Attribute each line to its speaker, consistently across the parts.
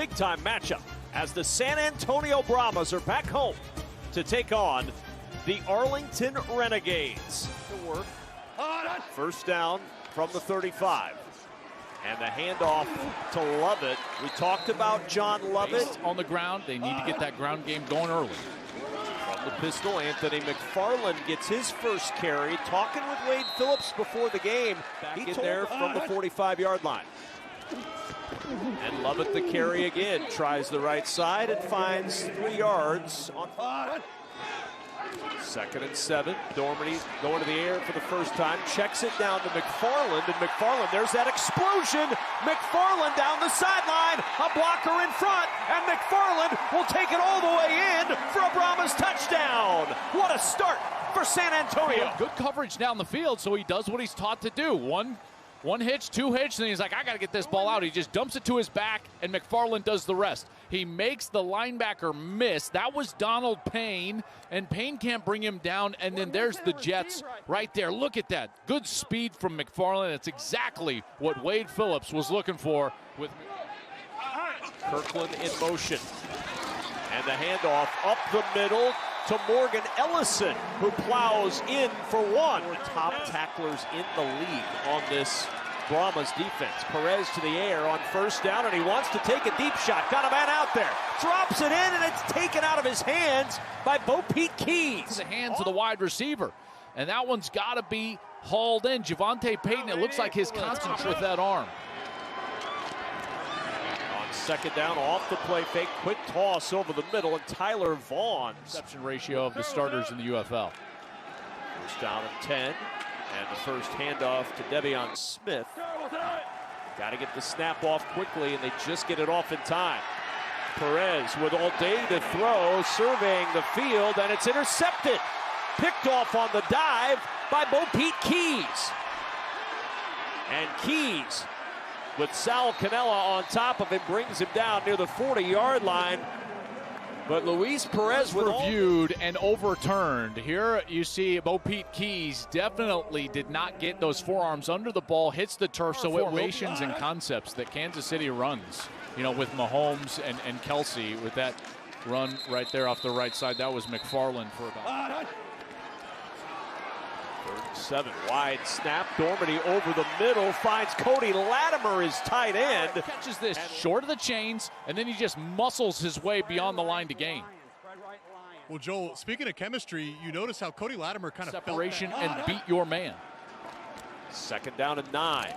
Speaker 1: big-time matchup as the San Antonio Brahmas are back home to take on the Arlington Renegades. First down from the 35. And the handoff to Lovett. We talked about John Lovett.
Speaker 2: On the ground, they need to get that ground game going early.
Speaker 1: From the pistol, Anthony McFarland gets his first carry. Talking with Wade Phillips before the game. Back in there from the 45-yard line. And Lovett the carry again. Tries the right side and finds 3 yards on 2nd and 7. Dormady going to the air for the first time. Checks it down to McFarland. And McFarland, there's that explosion. McFarland down the sideline. A blocker in front. And McFarland will take it all the way in for a Brahmas touchdown. What a start for San Antonio.
Speaker 2: Good coverage down the field, so he does what he's taught to do. One hitch, 2 hitch, and then he's like, I got to get this ball out. He just dumps it to his back, and McFarland does the rest. He makes the linebacker miss. That was Donald Payne, and Payne can't bring him down, and then there's the Jets right there. Look at that. Good speed from McFarland. It's exactly what Wade Phillips was looking for with
Speaker 1: Kirkland in motion. And the handoff up the middle to Morgan Ellison, who plows in for 1. Top tacklers in the league on this Brahmas defense. Perez to the air on first down, and he wants to take a deep shot. Got a man out there. Drops it in, and it's taken out of his hands by Bo Pete Keys.
Speaker 2: The hands of the wide receiver. And that one's got to be hauled in. Javonte Payton, it looks like his concentrate with that arm.
Speaker 1: Second down, off the play fake, quick toss over the middle, and Tyler Vaughn.
Speaker 2: Reception ratio of the starters in the UFL.
Speaker 1: First down and 10, and the first handoff to Devion Smith. Got to get the snap off quickly, and they just get it off in time. Perez with all day to throw, surveying the field, and it's intercepted. Picked off on the dive by Bo Pete Keys. And Keys, with Sal Canella on top of him, brings him down near the 40-yard line. But Luis Perez
Speaker 2: reviewed and overturned. Here you see Bo Pete Keys definitely did not get those forearms under the ball, hits the turf. So formations and concepts that Kansas City runs, you know, with Mahomes and Kelsey, with that run right there off the right side. That was McFarland for about
Speaker 1: 7. Wide snap. Dormady over the middle. Finds Cody Latimer, his tight end.
Speaker 2: Catches this short of the chains, and then he just muscles his way beyond the line to gain.
Speaker 3: Well, Joel, speaking of chemistry, you notice how Cody Latimer kind of
Speaker 2: separation and beat your man.
Speaker 1: Second down and 9.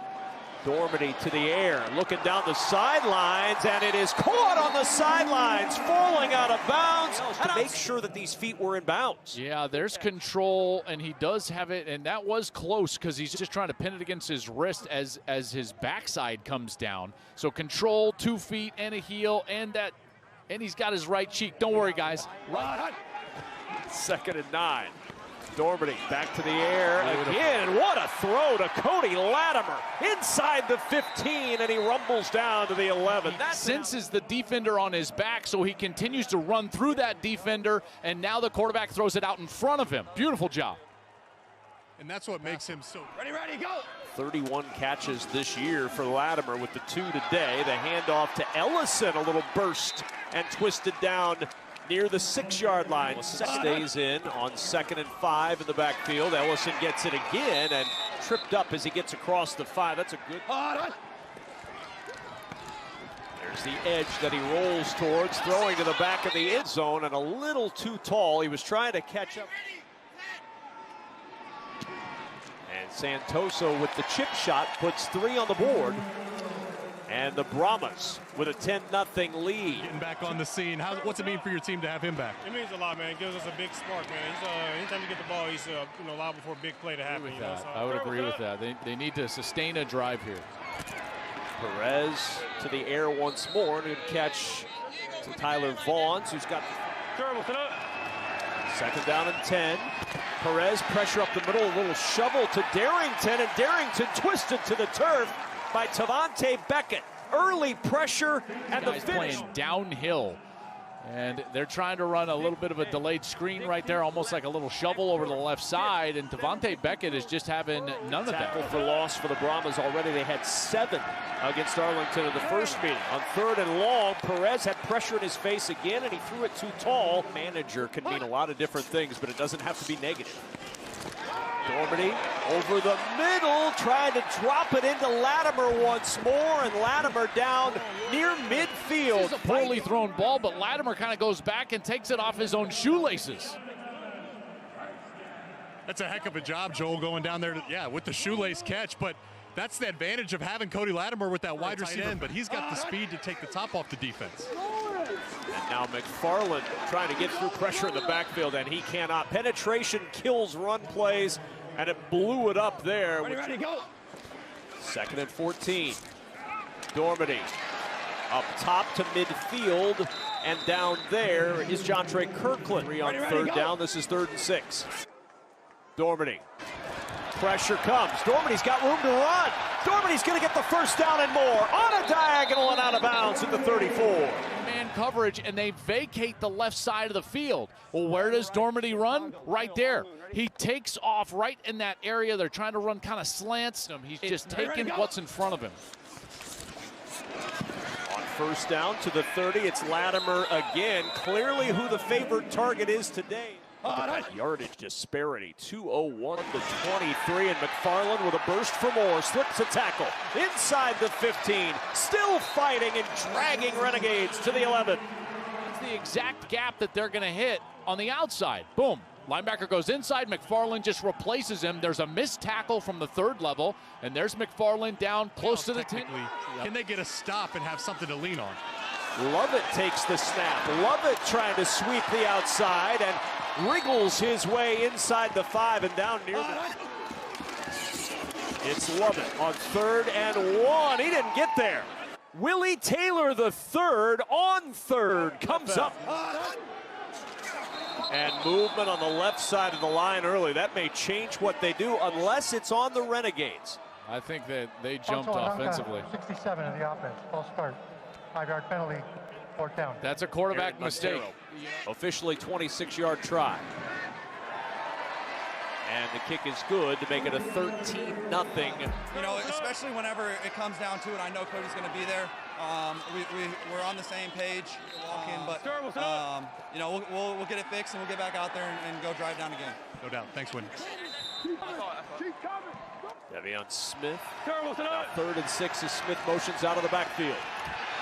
Speaker 1: Dormady to the air, looking down the sidelines, and it is caught on the sidelines, falling out of bounds to make sure that these feet were in bounds.
Speaker 2: Yeah, there's control, and he does have it, and that was close because he's just trying to pin it against his wrist as his backside comes down. So control, 2 feet and a heel, and he's got his right cheek. Don't worry, guys. Right.
Speaker 1: Second and 9. Dormady back to the air again. What a throw to Cody Latimer inside the 15, and he rumbles down to the 11.
Speaker 2: That senses the defender on his back, so he continues to run through that defender, and now the quarterback throws it out in front of him. Beautiful job.
Speaker 3: And that's what makes him so
Speaker 4: ready, go.
Speaker 1: 31 catches this year for Latimer with the 2 today. The handoff to Ellison, a little burst and twisted down near the 6-yard line. Stays in on 2nd and 5 in the backfield. Ellison gets it again and tripped up as he gets across the 5. That's a good. There's the edge that he rolls towards, throwing to the back of the end zone and a little too tall. He was trying to catch up. And Santoso with the chip shot puts 3 on the board. And the Brahmas with a 10-0 lead.
Speaker 3: Getting back on the scene. What's it mean for your team to have him back?
Speaker 5: It means a lot, man. It gives us a big spark, man. Anytime you get the ball, he's liable for a big play to happen.
Speaker 2: I would agree with that. They need to sustain a drive here.
Speaker 1: Perez to the air once more. Good catch to Tyler Vaughn, who's got second down and 10. Perez pressure up the middle, a little shovel to Darrington, and Darrington twisted to the turf by Tavante Beckett. Early pressure and the finish.
Speaker 2: Playing downhill. And they're trying to run a little bit of a delayed screen right there, almost like a little shovel over the left side. And Devontae Beckett is just having none of that.
Speaker 1: Tackle for loss for the Brahmas already. They had 7 against Arlington in the first meeting. On 3rd and long, Perez had pressure in his face again, and he threw it too tall. Manager can mean a lot of different things, but it doesn't have to be negative. Dormady over the middle, trying to drop it into Latimer once more, and Latimer down near midfield.
Speaker 2: This is a poorly thrown ball, but Latimer kind of goes back and takes it off his own shoelaces.
Speaker 3: That's a heck of a job, Joel, going down there, with the shoelace catch, but that's the advantage of having Cody Latimer with that wide receiver, but he's got the speed to take the top off the defense.
Speaker 1: And now McFarland trying to get through pressure in the backfield, and he cannot. Penetration kills run plays, and it blew it up there.
Speaker 4: Ready, go.
Speaker 1: 2nd and 14. Dormady up top to midfield, and down there is Jontre Kirkland. On 3rd down, this is 3rd and 6. Dormady. Pressure comes. Dormady's got room to run. Dormady's going to get the first down and more on a diagonal and out of bounds at the 34.
Speaker 2: Man coverage, and they vacate the left side of the field. Well, where does Dormady run? Right there. He takes off right in that area. They're trying to run kind of slants. He's just taking what's in front of him.
Speaker 1: On 1st down to the 30, it's Latimer again. Clearly who the favored target is today. Look at that yardage disparity, 2:01 to 23, and McFarland with a burst for more, slips a tackle inside the 15, still fighting and dragging Renegades to the 11.
Speaker 2: It's the exact gap that they're going to hit on the outside. Boom. Linebacker goes inside, McFarland just replaces him. There's a missed tackle from the 3rd level, and there's McFarland down close to the 10.
Speaker 3: Can they get a stop and have something to lean on?
Speaker 1: Lovett takes the snap. Lovett trying to sweep the outside and wriggles his way inside the 5 and down near the... It's Lovett on 3rd and 1. He didn't get there. Willie Taylor the 3rd on 3rd comes up. And movement on the left side of the line early. That may change what they do unless it's on the Renegades.
Speaker 2: I think that they jumped offensively.
Speaker 4: 67 in the offense. False start. 5-yard penalty. 4th down.
Speaker 2: That's a quarterback mistake.
Speaker 1: Officially 26-yard try. And the kick is good to make it a 13-0.
Speaker 6: You know, especially whenever it comes down to it, I know Cody's going to be there. We're on the same page, but you know, we'll get it fixed and we'll get back out there and go drive down again.
Speaker 3: No doubt. Thanks, Wynn.
Speaker 1: Devion Smith. Now 3rd and 6 as Smith motions out of the backfield.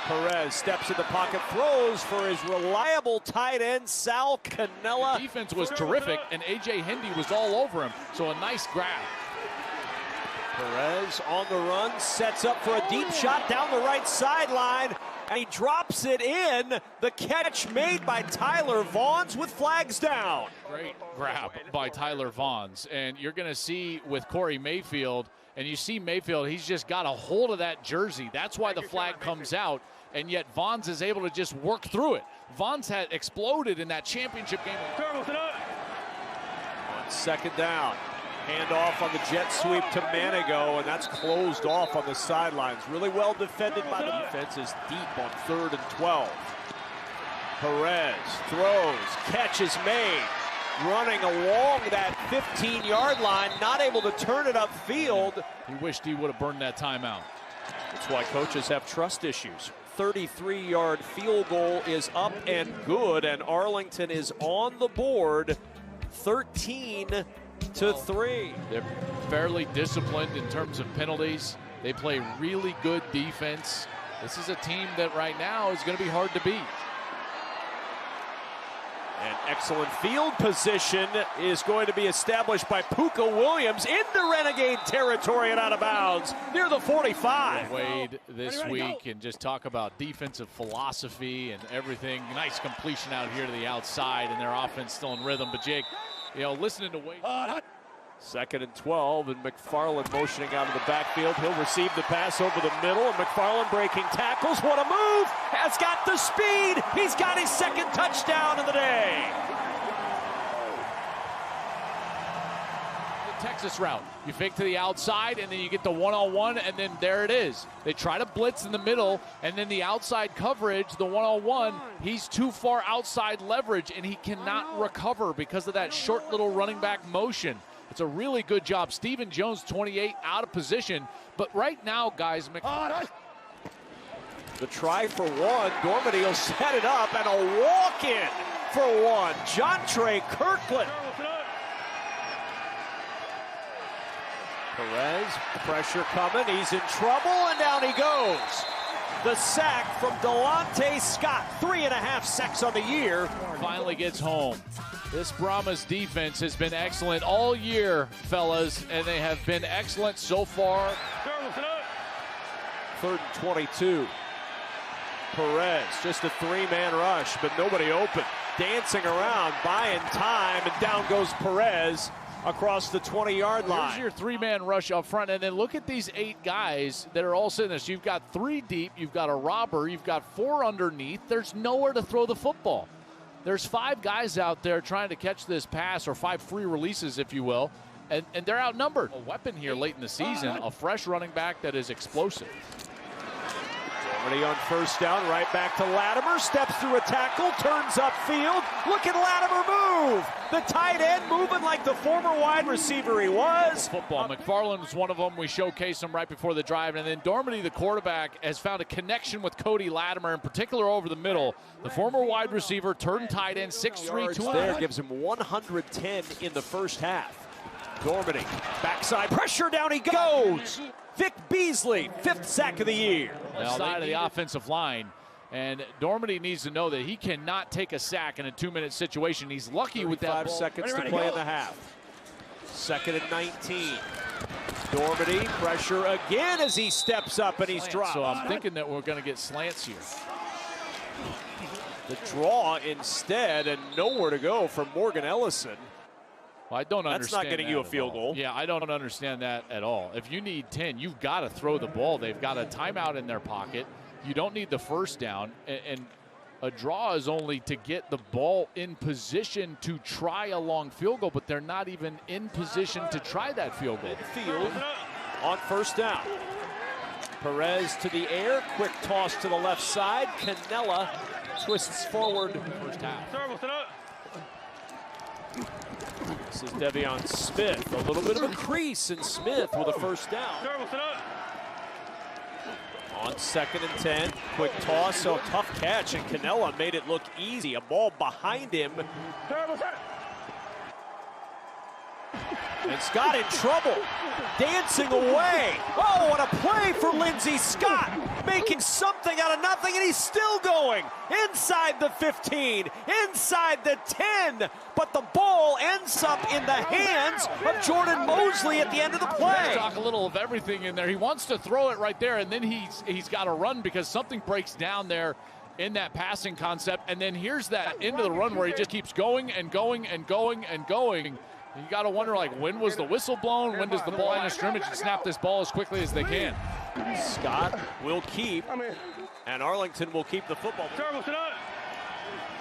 Speaker 1: Perez steps in the pocket, throws for his reliable tight end, Sal Cannella.
Speaker 2: The defense was terrific, and A.J. Hindi was all over him, so a nice grab.
Speaker 1: Perez on the run, sets up for a deep shot down the right sideline, and he drops it in. The catch made by Tyler Vaughns with flags down.
Speaker 2: Great grab by Tyler Vaughns, and you're going to see with Corey Mayfield, and you see Mayfield, he's just got a hold of that jersey. That's why the flag comes out, and yet Vaughns is able to just work through it. Vaughns had exploded in that championship game.
Speaker 1: On 2nd down, handoff on the jet sweep to Manigo, and that's closed off on the sidelines. Really well defended by the defense. Is deep on 3rd and 12. Perez throws, catch is made. Running along that 15-yard line, not able to turn it upfield.
Speaker 2: He wished he would have burned that timeout.
Speaker 1: That's why coaches have trust issues. 33-yard field goal is up and good, and Arlington is on the board, 13-3.
Speaker 2: They're fairly disciplined in terms of penalties. They play really good defense. This is a team that right now is going to be hard to beat.
Speaker 1: An excellent field position is going to be established by Puka Williams into Renegade territory and out of bounds near the 45.
Speaker 2: Wade this week and just talk about defensive philosophy and everything. Nice completion out here to the outside, and their offense still in rhythm. But Jake, you know, listening to Wade.
Speaker 1: 2nd and 12, and McFarland motioning out of the backfield. He'll receive the pass over the middle, and McFarland breaking tackles. What a move! Has got the speed. He's got his 2nd touchdown of the day.
Speaker 2: Texas route. You fake to the outside, and then you get the one-on-one, and then there it is. They try to blitz in the middle, and then the outside coverage, the one-on-one, he's too far outside leverage, and he cannot recover because of that short little running back motion. It's a really good job. Stephen Jones, 28, out of position. But right now, guys,
Speaker 1: the try for one. Dormady will set it up, and a walk-in for one. Jontre Kirkland. Perez, pressure coming. He's in trouble, and down he goes. The sack from Delonte Scott. 3.5 sacks on the year.
Speaker 2: Finally gets home. This Brahmas defense has been excellent all year, fellas, and they have been excellent so far.
Speaker 1: 3rd and 22. Perez, just a 3-man rush, but nobody open. Dancing around, buying time, and down goes Perez across the 20-yard line.
Speaker 2: Here's your 3-man rush up front, and then look at these 8 guys that are all sitting there. So you've got 3 deep, you've got a robber, you've got 4 underneath. There's nowhere to throw the football. There's 5 guys out there trying to catch this pass, or 5 free releases, if you will, and they're outnumbered. A weapon here late in the season, a fresh running back that is explosive.
Speaker 1: Dormady on 1st down, right back to Latimer, steps through a tackle, turns upfield. Look at Latimer move! The tight end moving like the former wide receiver he was.
Speaker 2: Football. McFarland was one of them. We showcased him right before the drive. And then Dormady, the quarterback, has found a connection with Cody Latimer, in particular over the middle. The former wide receiver turned tight end, 6'3", 200.
Speaker 1: There gives him 110 in the first half. Dormady, backside pressure, down he goes. Vic Beasley, 5th sack of the year.
Speaker 2: Left side of the offensive line. And Dormady needs to know that he cannot take a sack in a 2-minute situation. He's lucky with that
Speaker 1: 5 seconds to play in the half. 2nd and 19. Dormady, pressure again as he steps up and he's dropped.
Speaker 2: So I'm thinking that we're going to get slants here.
Speaker 1: The draw instead, and nowhere to go from Morgan Ellison.
Speaker 2: Well, I don't understand.
Speaker 1: That's not getting you a field goal.
Speaker 2: Yeah, I don't understand that at all. If you need 10, you've got to throw the ball. They've got a timeout in their pocket. You don't need the 1st down. And a draw is only to get the ball in position to try a long field goal, but they're not even in position to try that field goal.
Speaker 1: Midfield on 1st down. Perez to the air, quick toss to the left side. Canella twists forward.
Speaker 2: 1st half.
Speaker 1: This is Devion Smith. A little bit of a crease in Smith with a 1st down. On 2nd and 10, quick toss, so tough catch, and Canella made it look easy. A ball behind him. And Scott in trouble, dancing away. Oh, what a play for Lindsey Scott, making something out of nothing, and he's still going. Inside the 15, inside the 10, but the ball ends up in the hands of Jordan Mosley at the end of the play.
Speaker 2: Talk a little of everything in there. He wants to throw it right there, and then he's got to run because something breaks down there in that passing concept. And then here's that into the run where he just keeps going and going and going and going. You got to wonder, like, when was the whistle blown? When does the ball line of scrimmage and snap this ball as quickly as they can?
Speaker 1: Scott will keep, and Arlington will keep the football.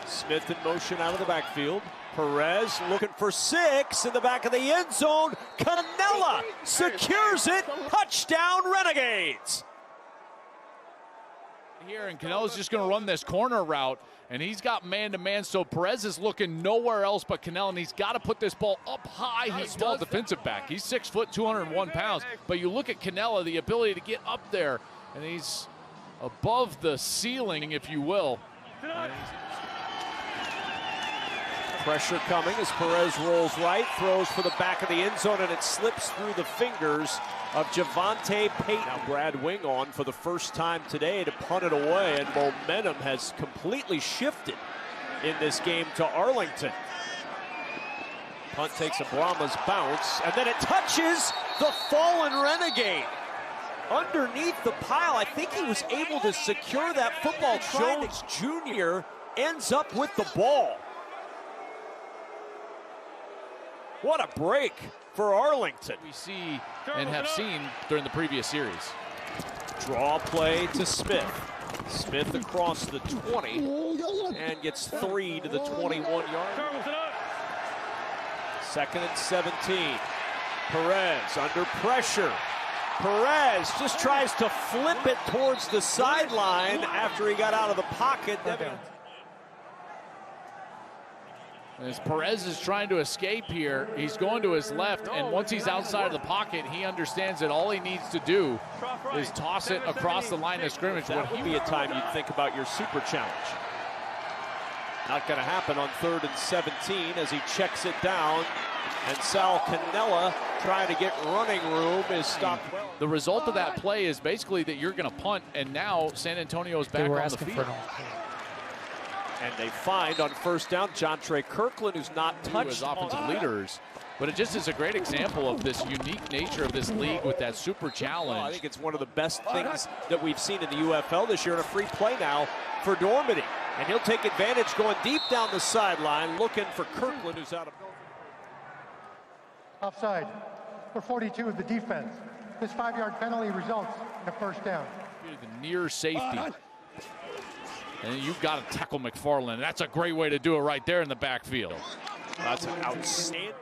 Speaker 1: Smith in motion out of the backfield. Perez looking for 6 in the back of the end zone. Canella secures it. Touchdown, Renegades.
Speaker 2: Here, and Canella's just going to run this corner route, and he's got man-to-man, so Perez is looking nowhere else but Canella, and he's got to put this ball up high. He's small defensive back. He's 6 foot, 201 pounds, but you look at Canella, the ability to get up there, and he's above the ceiling, if you will.
Speaker 1: Pressure coming as Perez rolls right, throws for the back of the end zone, and it slips through the fingers of Javante Payton. Now Brad Wing on for the first time today to punt it away, and momentum has completely shifted in this game to Arlington. Punt takes a Brahmas bounce, and then it touches the fallen Renegade. Underneath the pile, I think he was able to secure that football. Jones Jr. ends up with the ball. What a break for Arlington.
Speaker 2: We see and have seen during the previous series.
Speaker 1: Draw play to Smith. Smith across the 20 and gets 3 to the 21-yard. 2nd and 17. Perez under pressure. Perez just tries to flip it towards the sideline after he got out of the pocket.
Speaker 2: As Perez is trying to escape here, he's going to his left, and once he's outside of the pocket, he understands that all he needs to do is toss it across the line of scrimmage.
Speaker 1: That would be a time you'd think about your super challenge. Not going to happen on 3rd and 17 as he checks it down, and Sal Cannella trying to get running room is stopped well.
Speaker 2: The result of that play is basically that you're going to punt, and now San Antonio is back on the field.
Speaker 1: And they find on 1st down Jontre Kirkland, who's not touched
Speaker 2: as offensive leaders. But it just is a great example of this unique nature of this league with that super challenge.
Speaker 1: Well, I think it's one of the best things that we've seen in the UFL this year, and a free play now for Dormady. And he'll take advantage going deep down the sideline, looking for Kirkland, who's out of.
Speaker 4: Offside for 42 of the defense. This 5-yard penalty results in a 1st down.
Speaker 2: The near safety. And you've got to tackle McFarland. That's a great way to do it right there in the backfield.
Speaker 1: That's an outstanding.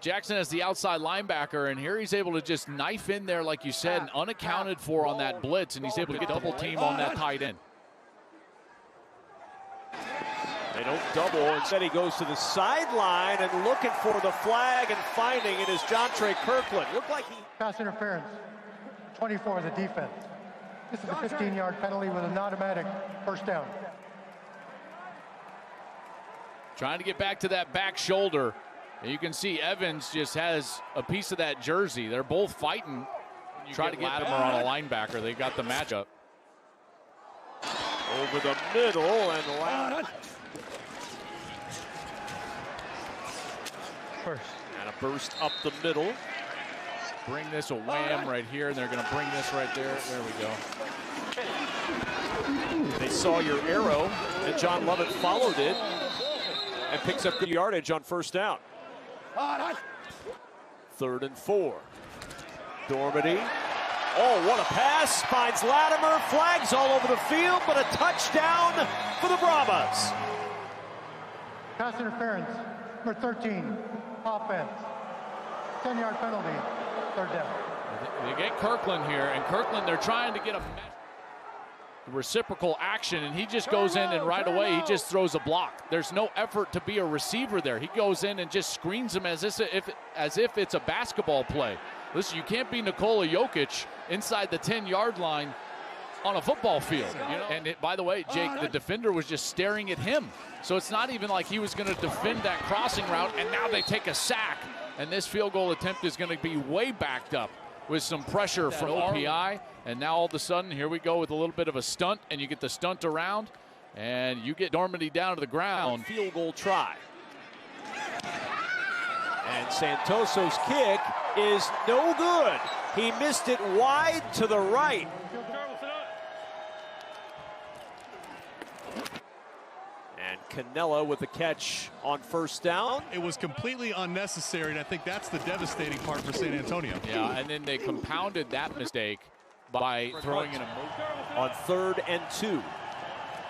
Speaker 2: Jackson has the outside linebacker, and here he's able to just knife in there, like you said, and unaccounted for on that blitz, and he's able to get double team on that tight end.
Speaker 1: They don't double. Instead, he goes to the sideline and looking for the flag, and finding it is Jontre Kirkland. Looked like he...
Speaker 4: Pass interference, 24 of the defense. This is a 15-yard penalty with an automatic 1st down.
Speaker 2: Trying to get back to that back shoulder. And you can see Evans just has a piece of that jersey. They're both fighting. Try to get Latimer on a linebacker. They got the matchup.
Speaker 1: Over the middle, and and a burst up the middle.
Speaker 2: Bring this a wham right here, and they're going to bring this right there. There we go.
Speaker 1: They saw your arrow, and John Lovett followed it and picks up good yardage on 1st down. 3rd and 4. Dormady. Oh, what a pass. Finds Latimer. Flags all over the field, but a touchdown for the Brahmas.
Speaker 4: Pass interference, number 13, offense. 10-yard penalty, 3rd down.
Speaker 2: They get Kirkland here, and Kirkland, they're trying to get a reciprocal action, and he just goes in, and right away he just throws a block. There's no effort to be a receiver there. He goes in and just screens him as if it's a basketball play. Listen, you can't be Nikola Jokic inside the 10-yard line on a football field. You know? And by the way, Jake, the defender was just staring at him. So it's not even like he was going to defend that crossing route, and now they take a sack. And this field goal attempt is going to be way backed up with some pressure from OPI. And now all of a sudden, here we go with a little bit of a stunt, and you get the stunt around, and you get Dormady down to the ground.
Speaker 1: Field goal try. And Santoso's kick is no good. He missed it wide to the right. And Cannella with the catch on 1st down.
Speaker 3: It was completely unnecessary, and I think that's the devastating part for San Antonio.
Speaker 2: Yeah, and then they compounded that mistake by throwing in a
Speaker 1: on 3rd and 2.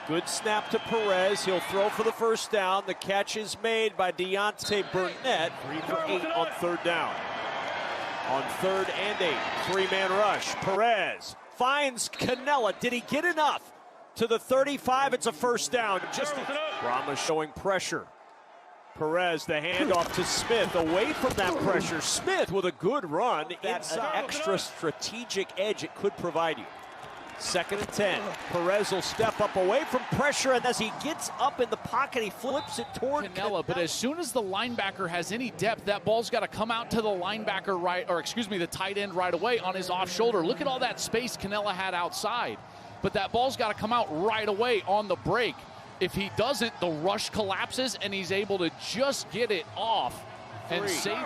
Speaker 1: Good snap to Perez. He'll throw for the 1st down. The catch is made by Deontay Burnett. 3 for 8 on 3rd down. On 3rd and 8, 3-man rush. Perez finds Cannella. Did he get enough? To the 35, it's a 1st down. Brahmas showing pressure. Perez, the handoff to Smith. Away from that pressure. Smith with a good run. That's an extra strategic edge it could provide you. 2nd and 10. Perez will step up away from pressure, and as he gets up in the pocket, he flips it toward
Speaker 2: Cannella. But as soon as the linebacker has any depth, that ball's got to come out to the linebacker the tight end right away on his off shoulder. Look at all that space Cannella had outside. But that ball's got to come out right away on the break. If he doesn't, the rush collapses, and he's able to just get it off and save it.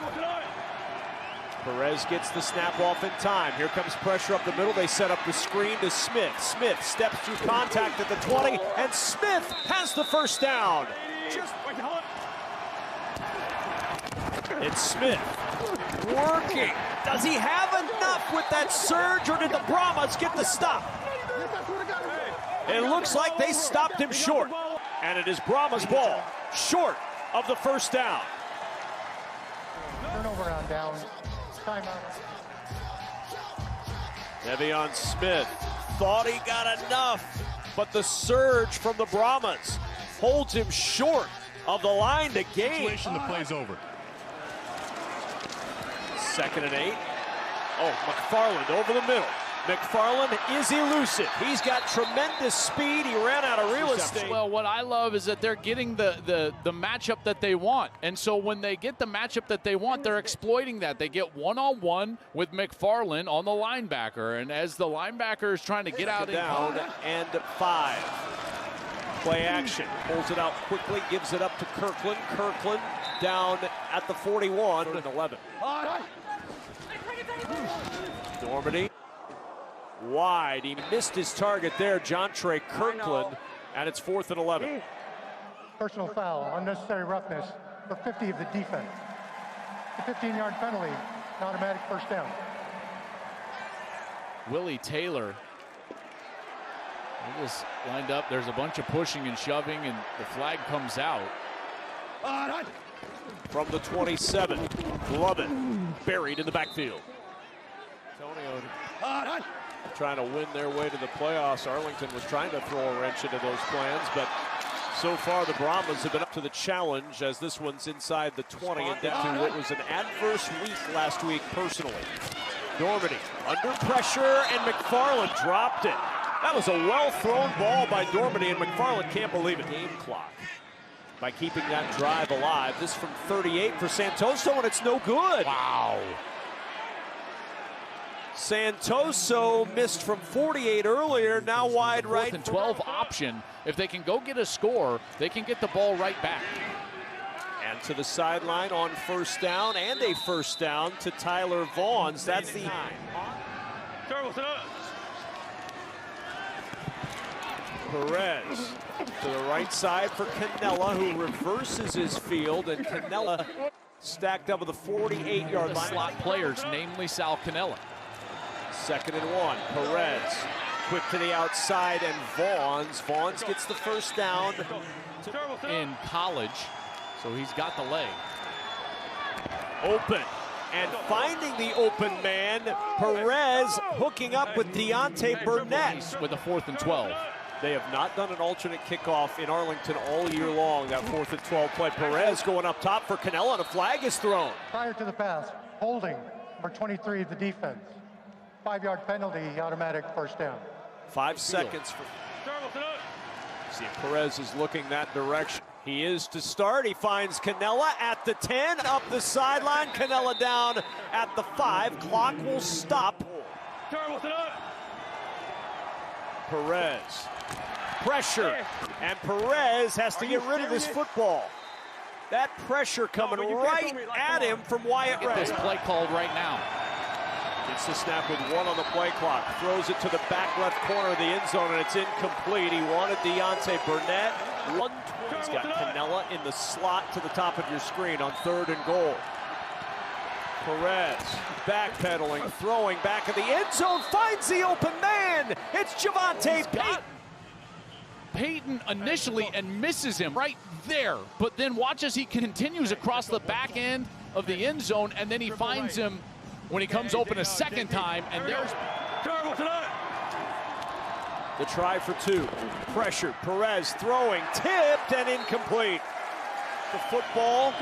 Speaker 1: Perez gets the snap off in time. Here comes pressure up the middle. They set up the screen to Smith. Smith steps through contact at the 20, and Smith has the 1st down. It's Smith working. Does he have enough with that surge, or did the Brahmas get the stop? It looks like they stopped him short. And it is Brahmas' ball, short of the 1st down.
Speaker 4: Turnover on down, Timeout.
Speaker 1: Devion Smith thought he got enough, but the surge from the Brahmas holds him short of the line to gain.
Speaker 3: Situation, the play's over.
Speaker 1: 2nd and 8. Oh, McFarland over the middle. McFarland is elusive. He's got tremendous speed. He ran out of real estate.
Speaker 2: Well, what I love is that they're getting the matchup that they want. And so when they get the matchup that they want, they're exploiting that. They get one-on-one with McFarland on the linebacker. And as the linebacker is trying to get out
Speaker 1: down and 5. Play action. Pulls it out quickly, gives it up to Kirkland. Kirkland down at the 41 and 11. Dormady. Wide. He missed his target there, Jontre Kirkland, and it's 4th and 11.
Speaker 4: Personal foul, unnecessary roughness for 50 of the defense. The 15-yard penalty, an automatic first down.
Speaker 2: Willie Taylor. He just lined up. There's a bunch of pushing and shoving, and the flag comes out.
Speaker 1: From the 27, Lovett buried in the backfield. Antonio trying to win their way to the playoffs. Arlington was trying to throw a wrench into those plans, but so far the Brahmas have been up to the challenge as this one's inside the 20 and down to what was an adverse week last week personally. Dormady under pressure, and McFarland dropped it. That was a well-thrown ball by Dormady, and McFarland can't believe it. Game clock by keeping that drive alive. This from 38 for Santoso, and it's no good.
Speaker 2: Wow.
Speaker 1: Santoso missed from 48 earlier, now wide right.
Speaker 2: 4th and 12 option. If they can go get a score, they can get the ball right back.
Speaker 1: And to the sideline on 1st down, and a 1st down to Tyler Vaughns. That's the 9. Perez to the right side for Cannella, who reverses his field, and Cannella stacked up with a 48-yard line.
Speaker 2: Slot players, namely Sal Cannella.
Speaker 1: 2nd and 1. Perez quick to the outside, and Vaughns gets the 1st down
Speaker 2: in college, so he's got the leg.
Speaker 1: Open, and finding the open man, Perez hooking up with Deontay Burnett.
Speaker 2: With a 4th and 12.
Speaker 1: They have not done an alternate kickoff in Arlington all year long. That 4th and 12 play. Perez going up top for Cannella, and a flag is thrown.
Speaker 4: Prior to the pass, holding number 23 of the defense. 5-yard penalty, automatic first down.
Speaker 1: 5 seconds for. See, Perez is looking that direction. He is to start. He finds Cannella at the 10, up the sideline. Cannella down at the 5. Clock will stop. Perez. Pressure. And Perez has to get rid of this football. That pressure coming right at him from Wyatt Ray.
Speaker 2: Get this play called right now.
Speaker 1: Gets the snap with 1 on the play clock. Throws it to the back left corner of the end zone, and it's incomplete. He wanted Deontay Burnett. He's got Cannella in the slot to the top of your screen on 3rd and goal. Perez backpedaling, throwing back in the end zone, finds the open man. It's Javonte Payton.
Speaker 2: Payton initially and misses him right there, but then watch as he continues across the back end of the end zone, and then he finds him when he comes open a 2nd time, and there's
Speaker 1: the try for 2. Pressured. Perez throwing, tipped, and incomplete. The football.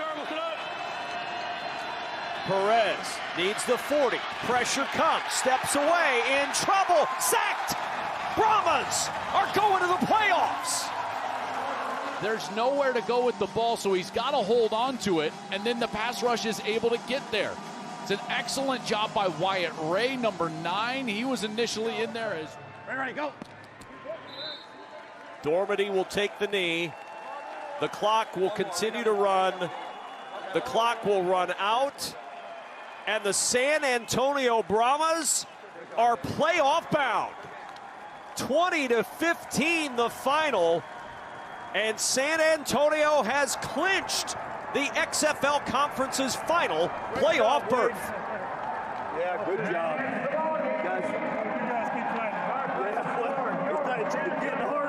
Speaker 1: Perez needs the 40. Pressure comes, steps away, in trouble, sacked. Brahmas are going to the playoffs.
Speaker 2: There's nowhere to go with the ball, so he's got to hold on to it, and then the pass rush is able to get there. It's an excellent job by Wyatt Ray, number 9. He was initially in there as.
Speaker 5: Ready, go.
Speaker 1: Dormady will take the knee. The clock will continue to run. The clock will run out. And the San Antonio Brahmas are playoff bound. 20-15 the final. And San Antonio has clinched the XFL Conference's final playoff berth.
Speaker 7: Yeah, good job. Guys keep playing. Yeah, it's not getting hard.